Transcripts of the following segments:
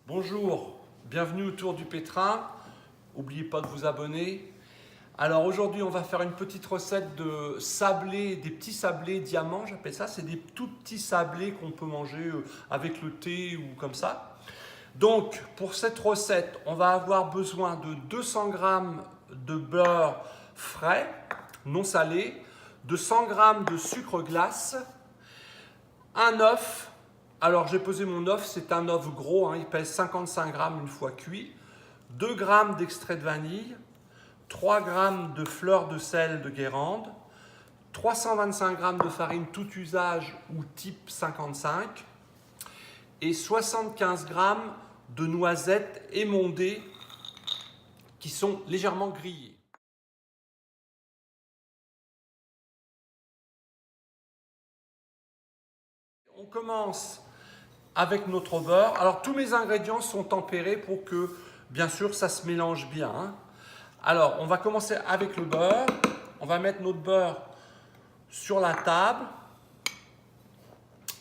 Bonjour, bienvenue autour du pétrin. N'oubliez pas de vous abonner. Alors aujourd'hui, on va faire une petite recette de sablés, des petits sablés diamants, j'appelle ça. C'est des tout petits sablés qu'on peut manger avec le thé ou comme ça. Donc pour cette recette, on va avoir besoin de 200 g de beurre frais, non salé, de 100 g de sucre glace, un œuf. Alors j'ai pesé mon œuf, c'est un œuf gros, il pèse 55 g une fois cuit, 2 g d'extrait de vanille, 3 g de fleur de sel de Guérande, 325 g de farine tout usage ou type 55 et 75 g de noisettes émondées qui sont légèrement grillées. On commence avec notre beurre. Alors tous mes ingrédients sont tempérés pour que, bien sûr, ça se mélange bien. Alors on va commencer avec le beurre. On va mettre notre beurre sur la table.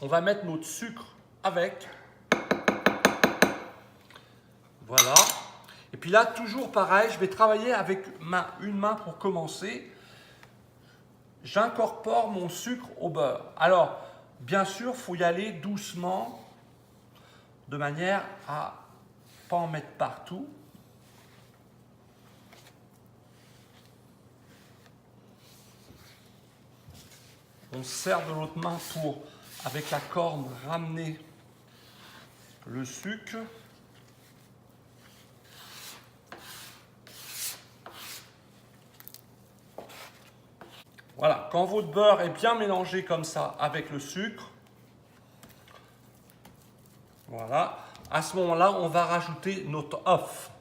On va mettre notre sucre avec. Voilà. Et puis là, toujours pareil, je vais travailler avec une main pour commencer. J'incorpore mon sucre au beurre. Alors, bien sûr, il faut y aller doucement, de manière à ne pas en mettre partout. On se sert de l'autre main pour, avec la corne, ramener le sucre. Voilà, quand votre beurre est bien mélangé comme ça avec le sucre, voilà, à ce moment-là, on va rajouter notre œuf.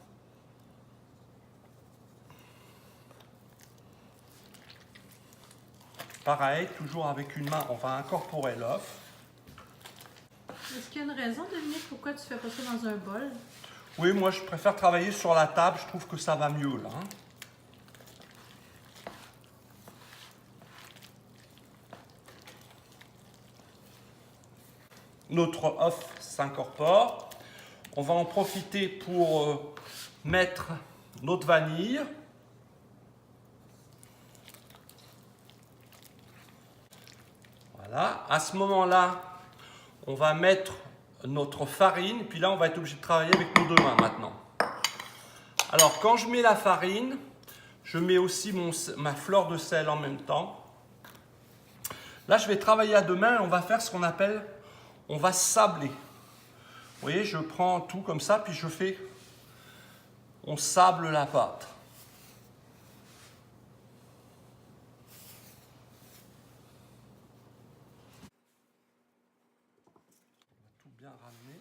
Pareil, toujours avec une main, on va incorporer l'œuf. Est-ce qu'il y a une raison, Dominique, pourquoi tu ne fais pas ça dans un bol? Oui, moi je préfère travailler sur la table, je trouve que ça va mieux là. Notre œuf s'incorpore. On va en profiter pour mettre notre vanille. Voilà. À ce moment-là, on va mettre notre farine. Puis là, on va être obligé de travailler avec nos deux mains maintenant. Alors, quand je mets la farine, je mets aussi ma fleur de sel en même temps. Là, je vais travailler à deux mains et on va faire ce qu'on appelle, on va sabler. Vous voyez, je prends tout comme ça, puis on sable la pâte. On va tout bien ramener.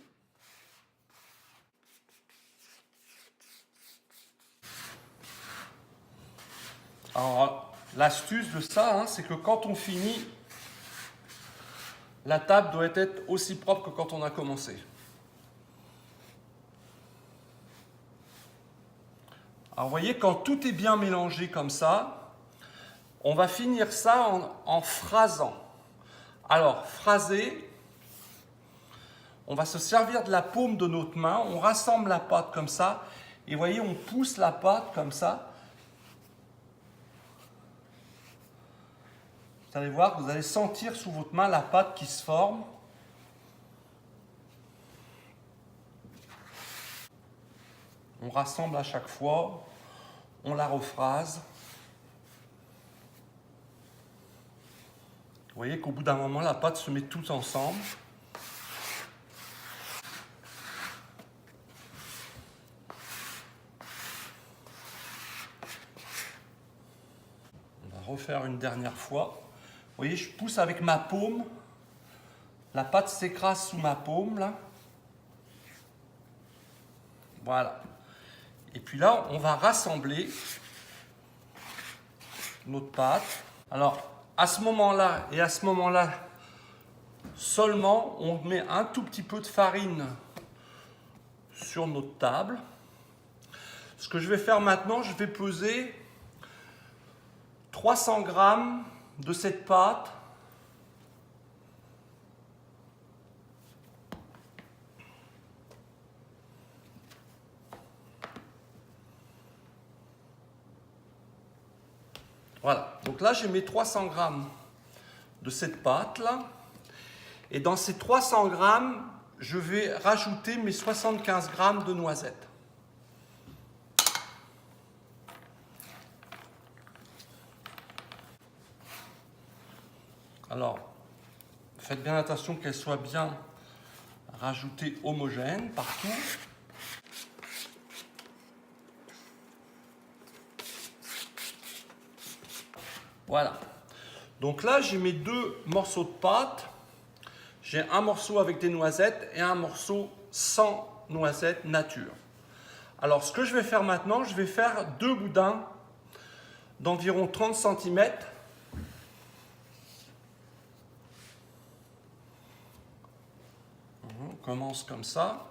Alors, l'astuce de ça, c'est que quand on finit, la table doit être aussi propre que quand on a commencé. Alors, vous voyez, quand tout est bien mélangé comme ça, on va finir ça en phrasant. Alors, phraser, on va se servir de la paume de notre main, on rassemble la pâte comme ça, et vous voyez, on pousse la pâte comme ça. Vous allez voir, vous allez sentir sous votre main la pâte qui se forme. On rassemble à chaque fois, on la rephrase. Vous voyez qu'au bout d'un moment, la pâte se met toute ensemble. On va refaire une dernière fois. Vous voyez, je pousse avec ma paume. La pâte s'écrase sous ma paume, là. Voilà. Et puis là, on va rassembler notre pâte. Alors, à ce moment-là et à ce moment-là, seulement, on met un tout petit peu de farine sur notre table. Ce que je vais faire maintenant, je vais peser 300 g de cette pâte. Voilà, donc là j'ai mes 300 grammes de cette pâte là. Et dans ces 300 grammes, je vais rajouter mes 75 grammes de noisettes. Alors, faites bien attention qu'elles soient bien rajoutées homogènes partout. Voilà. Donc là, j'ai mes deux morceaux de pâte. J'ai un morceau avec des noisettes et un morceau sans noisettes nature. Alors, ce que je vais faire maintenant, je vais faire deux boudins d'environ 30 cm. On commence comme ça.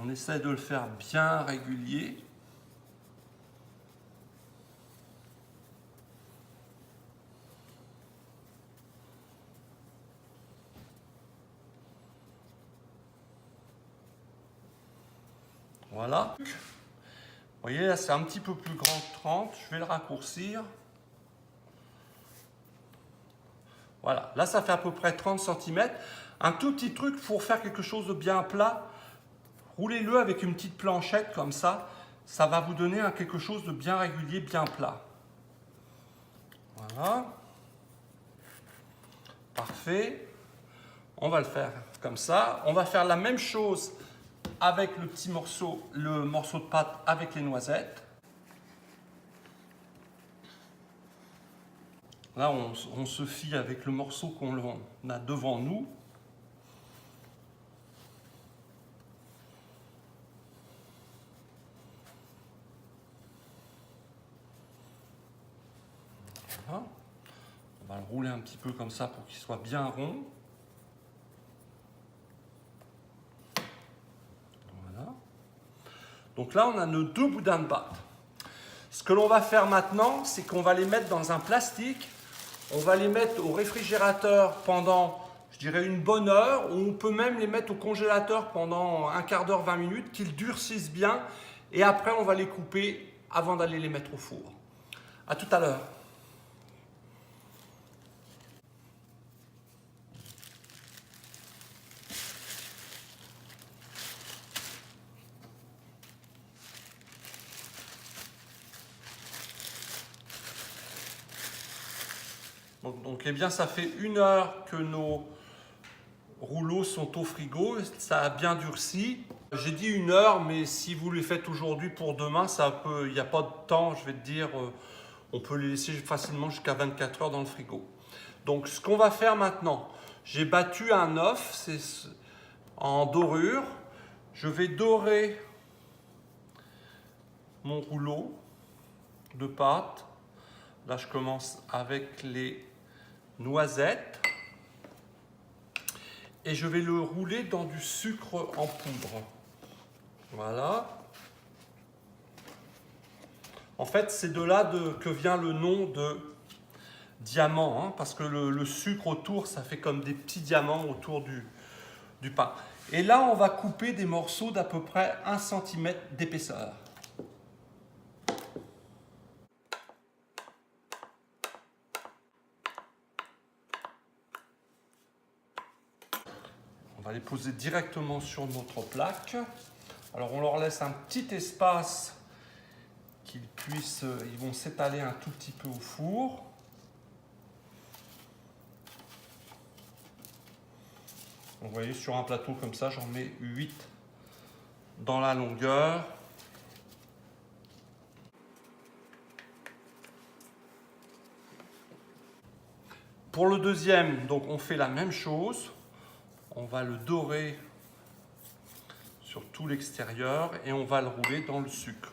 On essaie de le faire bien régulier. Voilà. Vous voyez, là, c'est un petit peu plus grand que 30. Je vais le raccourcir. Voilà. Là, ça fait à peu près 30 cm. Un tout petit truc pour faire quelque chose de bien plat. Roulez-le avec une petite planchette comme ça. Ça va vous donner quelque chose de bien régulier, bien plat. Voilà. Parfait. On va le faire comme ça. On va faire la même chose avec le petit morceau, le morceau de pâte avec les noisettes. Là, on se fie avec le morceau qu'on a devant nous. Voilà. On va le rouler un petit peu comme ça pour qu'il soit bien rond. Voilà. Donc là, on a nos deux boudins de pâte. Ce que l'on va faire maintenant, c'est qu'on va les mettre dans un plastique. On va les mettre au réfrigérateur pendant, je dirais, une bonne heure. Ou on peut même les mettre au congélateur pendant un quart d'heure, 20 minutes, qu'ils durcissent bien. Et après, on va les couper avant d'aller les mettre au four. À tout à l'heure. Donc, eh bien, ça fait une heure que nos rouleaux sont au frigo. Ça a bien durci. J'ai dit une heure, mais si vous les faites aujourd'hui pour demain, il n'y a pas de temps, je vais te dire, on peut les laisser facilement jusqu'à 24 heures dans le frigo. Donc, ce qu'on va faire maintenant, j'ai battu un œuf, c'est en dorure. Je vais dorer mon rouleau de pâte. Là, je commence avec les noisettes. Et je vais le rouler dans du sucre en poudre. Voilà. En fait, c'est de là que vient le nom de diamant, hein, parce que le sucre autour, ça fait comme des petits diamants autour du pain. Et là, on va couper des morceaux d'à peu près 1 cm d'épaisseur. On va les poser directement sur notre plaque. Alors, on leur laisse un petit espace ils vont s'étaler un tout petit peu au four. Vous voyez, sur un plateau comme ça, j'en mets 8 dans la longueur. Pour le deuxième, donc on fait la même chose. On va le dorer sur tout l'extérieur et on va le rouler dans le sucre.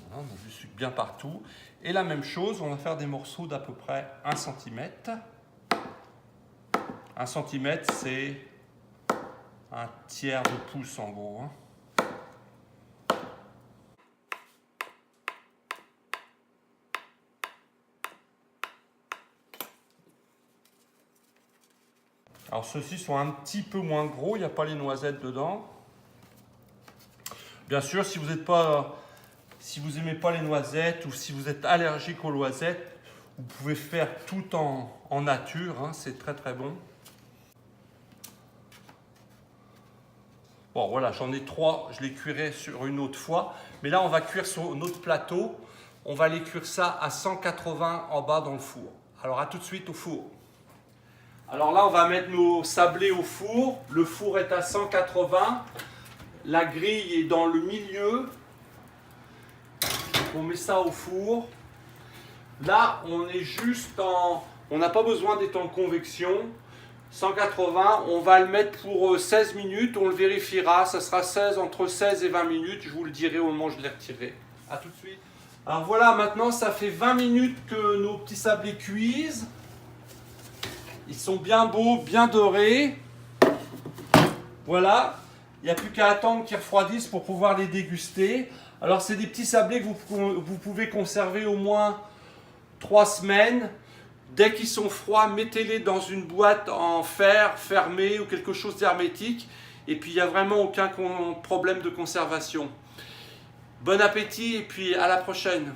Voilà, on a du sucre bien partout. Et la même chose, on va faire des morceaux d'à peu près 1 cm. 1 cm, c'est un tiers de pouce en gros, hein. Alors ceux-ci sont un petit peu moins gros, il n'y a pas les noisettes dedans. Bien sûr, si vous n'aimez pas les noisettes ou si vous êtes allergique aux noisettes, vous pouvez faire tout en nature, hein, c'est très très bon. Bon voilà, j'en ai 3, je les cuirai sur une autre fois. Mais là, on va cuire sur notre plateau. On va les cuire ça à 180 en bas dans le four. Alors à tout de suite au four. Alors là, on va mettre nos sablés au four. Le four est à 180. La grille est dans le milieu. On met ça au four. Là, on est juste en... On n'a pas besoin d'être en convection. 180, on va le mettre pour 16 minutes. On le vérifiera. Ça sera entre 16 et 20 minutes. Je vous le dirai au moment où je les retirerai. A tout de suite. Alors voilà, maintenant, ça fait 20 minutes que nos petits sablés cuisent. Ils sont bien beaux, bien dorés. Voilà. Il n'y a plus qu'à attendre qu'ils refroidissent pour pouvoir les déguster. Alors, c'est des petits sablés que vous pouvez conserver au moins 3 semaines. Dès qu'ils sont froids, mettez-les dans une boîte en fer fermée ou quelque chose d'hermétique. Et puis, il n'y a vraiment aucun problème de conservation. Bon appétit et puis à la prochaine.